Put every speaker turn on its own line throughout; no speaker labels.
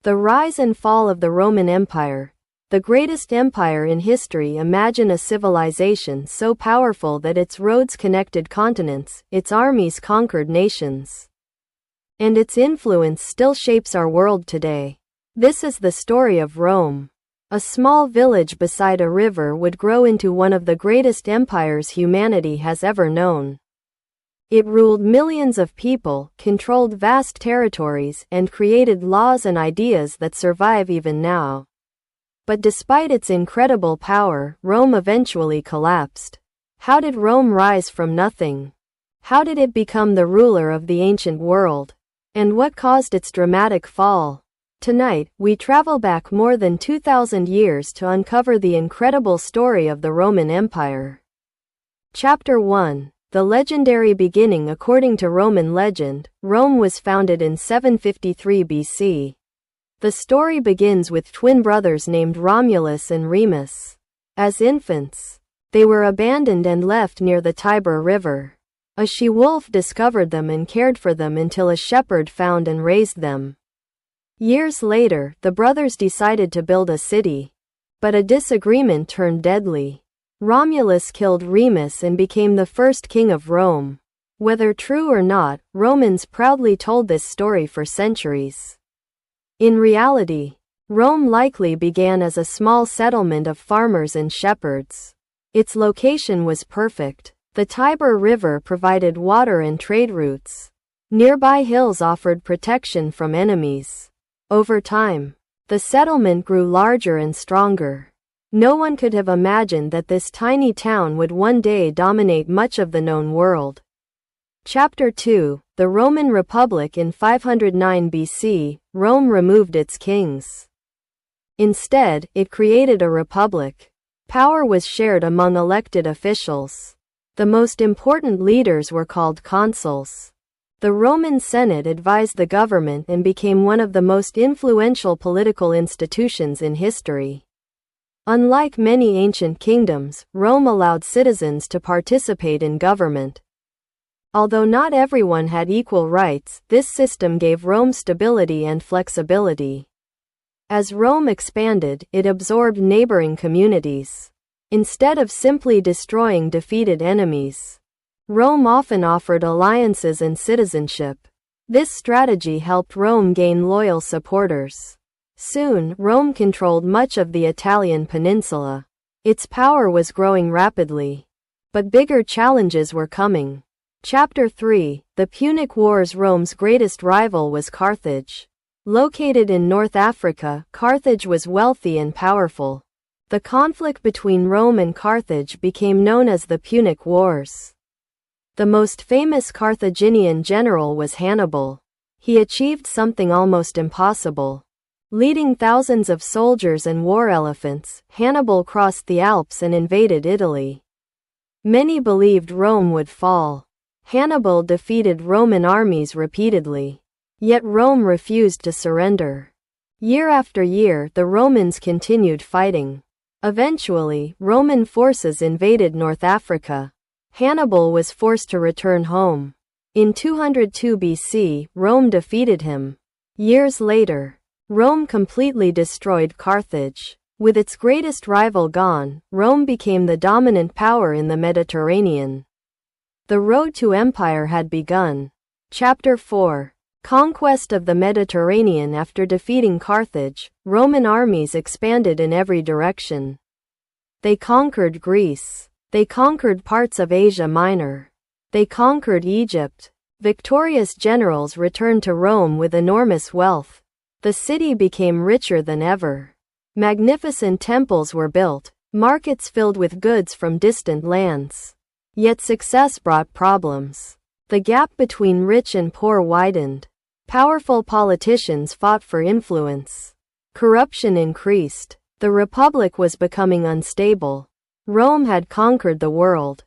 The rise and fall of the Roman Empire. The greatest empire in history. Imagine a civilization so powerful that its roads connected continents, its armies conquered nations, and its influence still shapes our world today. This is the story of Rome. A small village beside a river would grow into one of the greatest empires humanity has ever known. It ruled millions of people, controlled vast territories, and created laws and ideas that survive even now. But despite its incredible power, Rome eventually collapsed. How did Rome rise from nothing? How did it become the ruler of the ancient world? And what caused its dramatic fall? Tonight, we travel back more than 2,000 years to uncover the incredible story of the Roman Empire. Chapter 1. The legendary beginning. According to Roman legend, Rome was founded in 753 BC. The story begins with twin brothers named Romulus and Remus. As infants, they were abandoned and left near the Tiber River. A she-wolf discovered them and cared for them until a shepherd found and raised them. Years later, the brothers decided to build a city. But a disagreement turned deadly. Romulus killed Remus and became the first king of Rome. Whether true or not, Romans proudly told this story for centuries. In reality, Rome likely began as a small settlement of farmers and shepherds. Its location was perfect. The Tiber River provided water and trade routes. Nearby hills offered protection from enemies. Over time, the settlement grew larger and stronger. No one could have imagined that this tiny town would one day dominate much of the known world. Chapter 2. The Roman Republic. In 509 BC, Rome removed its kings. Instead, it created a republic. Power was shared among elected officials. The most important leaders were called consuls. The Roman Senate advised the government and became one of the most influential political institutions in history. Unlike many ancient kingdoms, Rome allowed citizens to participate in government. Although not everyone had equal rights, this system gave Rome stability and flexibility. As Rome expanded, it absorbed neighboring communities. Instead of simply destroying defeated enemies, Rome often offered alliances and citizenship. This strategy helped Rome gain loyal supporters. Soon, Rome controlled much of the Italian peninsula. Its power was growing rapidly. But bigger challenges were coming. Chapter 3. The Punic Wars. Rome's greatest rival was Carthage. Located in North Africa, Carthage was wealthy and powerful. The conflict between Rome and Carthage became known as the Punic Wars. The most famous Carthaginian general was Hannibal. He achieved something almost impossible. Leading thousands of soldiers and war elephants, Hannibal crossed the Alps and invaded Italy. Many believed Rome would fall. Hannibal defeated Roman armies repeatedly. Yet Rome refused to surrender. Year after year, the Romans continued fighting. Eventually, Roman forces invaded North Africa. Hannibal was forced to return home. In 202 BC, Rome defeated him. Years later, Rome completely destroyed Carthage. With its greatest rival gone, Rome became the dominant power in the Mediterranean. The road to empire had begun. Chapter 4. Conquest of the Mediterranean. After defeating Carthage, Roman armies expanded in every direction. They conquered Greece. They conquered parts of Asia Minor. They conquered Egypt. Victorious generals returned to Rome with enormous wealth. The city became richer than ever. Magnificent temples were built, markets filled with goods from distant lands. Yet success brought problems. The gap between rich and poor widened. Powerful politicians fought for influence. Corruption increased. The Republic was becoming unstable. Rome had conquered the world.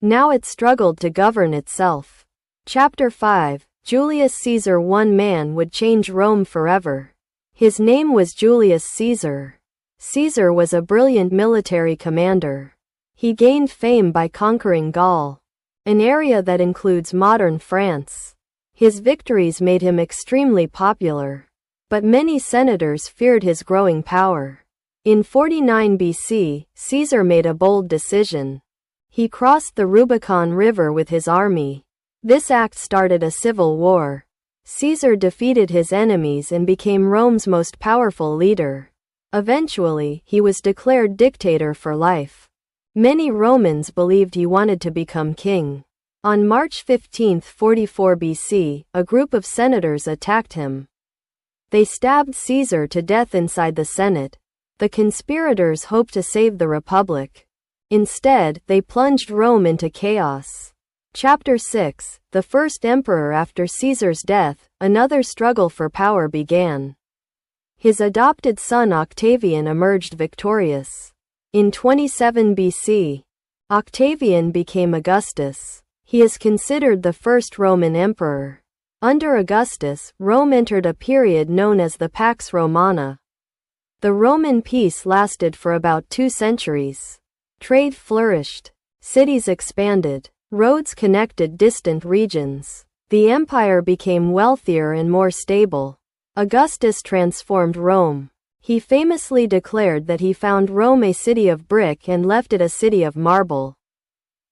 Now it struggled to govern itself. Chapter 5. Julius Caesar. One man would change Rome forever. His name was Julius Caesar. Caesar was a brilliant military commander. He gained fame by conquering Gaul, an area that includes modern France. His victories made him extremely popular. but many senators feared his growing power. In 49 BC, Caesar made a bold decision. He crossed the Rubicon River with his army. This act started a civil war. Caesar defeated his enemies and became Rome's most powerful leader. Eventually, he was declared dictator for life. Many Romans believed he wanted to become king. On March 15, 44 BC, a group of senators attacked him. They stabbed Caesar to death inside the Senate. The conspirators hoped to save the Republic. Instead, they plunged Rome into chaos. Chapter 6: The first emperor after Caesar's death, another struggle for power began. His adopted son Octavian emerged victorious. In 27 BC, Octavian became Augustus. He is considered the first Roman emperor. Under Augustus, Rome entered a period known as the Pax Romana. The Roman peace lasted for about 2 centuries. Trade flourished. Cities expanded. Roads connected distant regions. The empire became wealthier and more stable. Augustus transformed Rome. He famously declared that he found Rome a city of brick and left it a city of marble.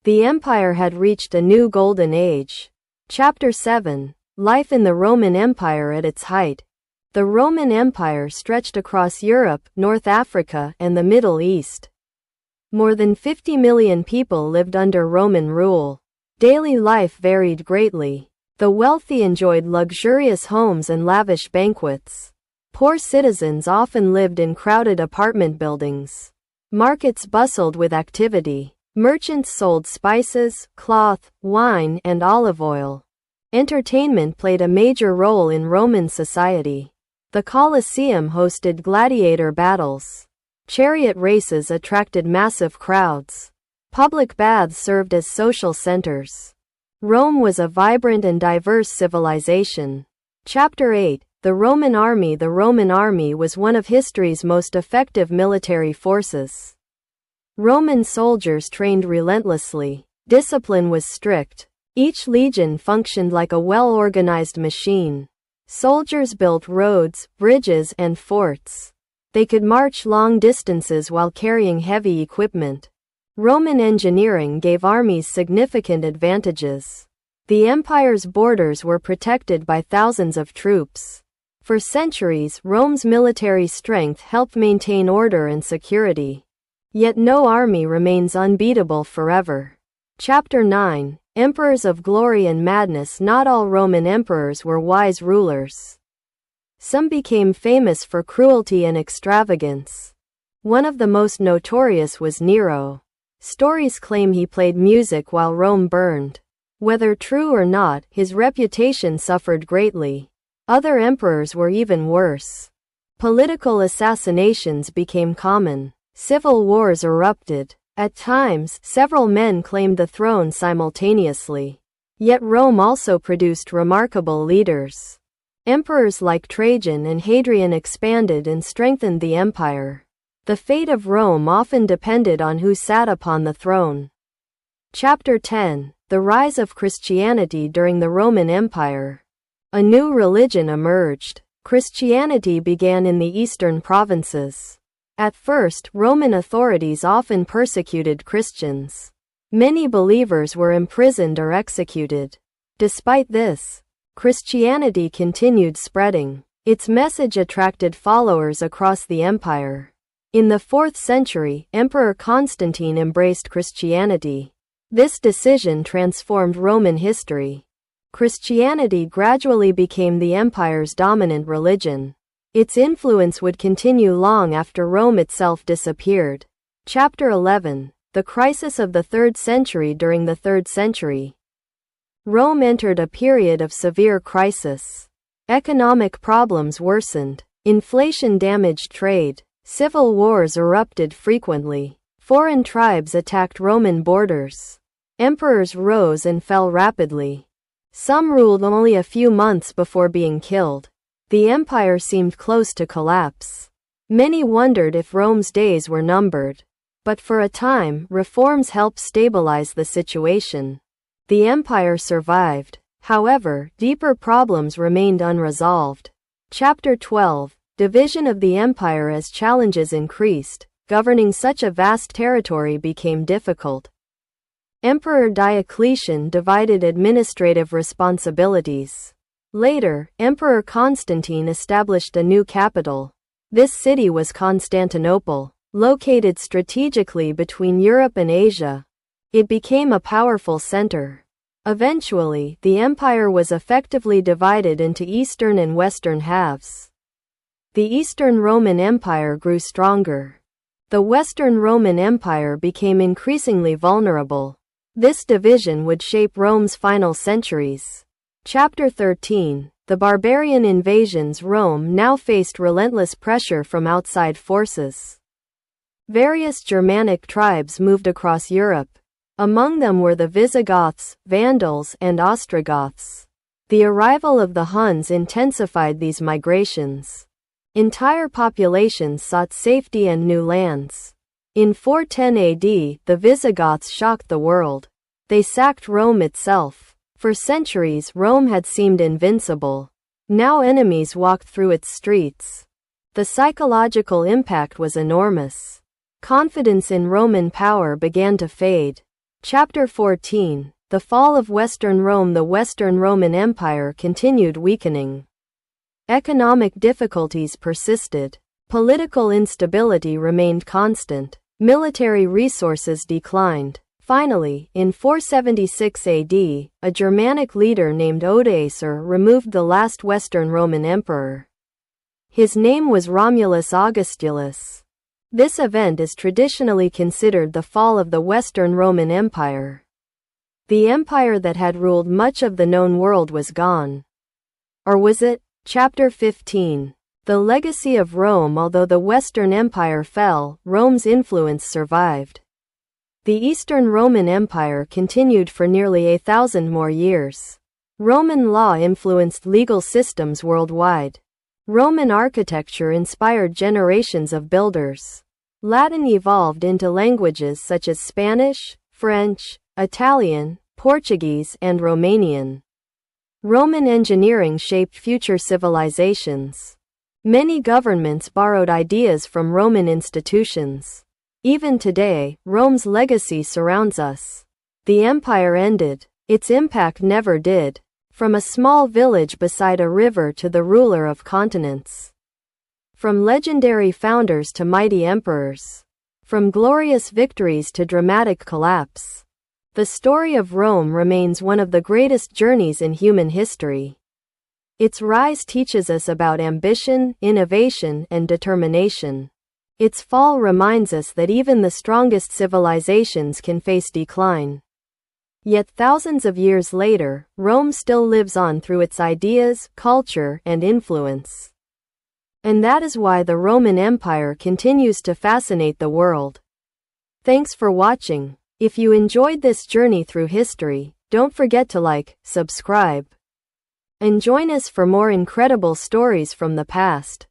The empire had reached a new golden age. Chapter 7: Life in the Roman Empire at its height. The Roman Empire stretched across Europe, North Africa, and the Middle East. More than 50 million people lived under Roman rule. Daily life varied greatly. The wealthy enjoyed luxurious homes and lavish banquets. Poor citizens often lived in crowded apartment buildings. Markets bustled with activity. Merchants sold spices, cloth, wine, and olive oil. Entertainment played a major role in Roman society. The Colosseum hosted gladiator battles. Chariot races attracted massive crowds. Public baths served as social centers. Rome was a vibrant and diverse civilization. Chapter 8: The Roman Army. The Roman army was one of history's most effective military forces. Roman soldiers trained relentlessly. Discipline was strict. Each legion functioned like a well-organized machine. Soldiers built roads, bridges, and forts. They could march long distances while carrying heavy equipment. Roman engineering gave armies significant advantages. The empire's borders were protected by thousands of troops. For centuries, Rome's military strength helped maintain order and security. Yet no army remains unbeatable forever. Chapter 9: Emperors of Glory and Madness. Not all Roman emperors were wise rulers. Some became famous for cruelty and extravagance. One of the most notorious was Nero. Stories claim he played music while Rome burned. Whether true or not, his reputation suffered greatly. Other emperors were even worse. Political assassinations became common. Civil wars erupted. At times, several men claimed the throne simultaneously. Yet Rome also produced remarkable leaders. Emperors like Trajan and Hadrian expanded and strengthened the empire. The fate of Rome often depended on who sat upon the throne. Chapter 10: The Rise of Christianity during the Roman Empire. A new religion emerged. Christianity began in the eastern provinces. At first, Roman authorities often persecuted Christians. Many believers were imprisoned or executed. Despite this, Christianity continued spreading. Its message attracted followers across the empire. In the 4th century, Emperor Constantine embraced Christianity. This decision transformed Roman history. Christianity gradually became the empire's dominant religion. Its influence would continue long after Rome itself disappeared. Chapter 11: The Crisis of the 3rd Century. During the 3rd century, Rome entered a period of severe crisis. Economic problems worsened. Inflation damaged trade. Civil wars erupted frequently. Foreign tribes attacked Roman borders. Emperors rose and fell rapidly. Some ruled only a few months before being killed. The empire seemed close to collapse. Many wondered if Rome's days were numbered. But for a time, reforms helped stabilize the situation. The empire survived. However, deeper problems remained unresolved. Chapter 12. Division of the empire. As challenges increased, governing such a vast territory became difficult. Emperor Diocletian divided administrative responsibilities. Later, Emperor Constantine established a new capital. This city was Constantinople, located strategically between Europe and Asia. It became a powerful center. Eventually, the empire was effectively divided into eastern and western halves. The Eastern Roman Empire grew stronger. The Western Roman Empire became increasingly vulnerable. This division would shape Rome's final centuries. Chapter 13. The barbarian invasions. Rome now faced relentless pressure from outside forces. Various Germanic tribes moved across Europe. Among them were the Visigoths, Vandals, and Ostrogoths. The arrival of the Huns intensified these migrations. Entire populations sought safety and new lands. In 410 AD, the Visigoths shocked the world. They sacked Rome itself. For centuries, Rome had seemed invincible. Now enemies walked through its streets. The psychological impact was enormous. Confidence in Roman power began to fade. Chapter 14. The fall of Western Rome. The Western Roman Empire continued weakening. Economic difficulties persisted. Political instability remained constant. Military resources declined. Finally, in 476 AD, a Germanic leader named Odoacer removed the last Western Roman emperor. His name was Romulus Augustulus. This event is traditionally considered the fall of the Western Roman Empire. The empire that had ruled much of the known world was gone. Or was it? Chapter 15. The legacy of Rome. Although the Western Empire fell, Rome's influence survived. The Eastern Roman Empire continued for nearly 1,000 more years. Roman law influenced legal systems worldwide. Roman architecture inspired generations of builders. Latin evolved into languages such as Spanish, French, Italian, Portuguese, and Romanian. Roman engineering shaped future civilizations. Many governments borrowed ideas from Roman institutions. Even today, Rome's legacy surrounds us. The empire ended. Its impact never did. From a small village beside a river to the ruler of continents. From legendary founders to mighty emperors. From glorious victories to dramatic collapse. The story of Rome remains one of the greatest journeys in human history. Its rise teaches us about ambition, innovation, and determination. Its fall reminds us that even the strongest civilizations can face decline. Yet thousands of years later, Rome still lives on through its ideas, culture, and influence. And that is why the Roman Empire continues to fascinate the world. Thanks for watching. If you enjoyed this journey through history, don't forget to like, subscribe, and join us for more incredible stories from the past.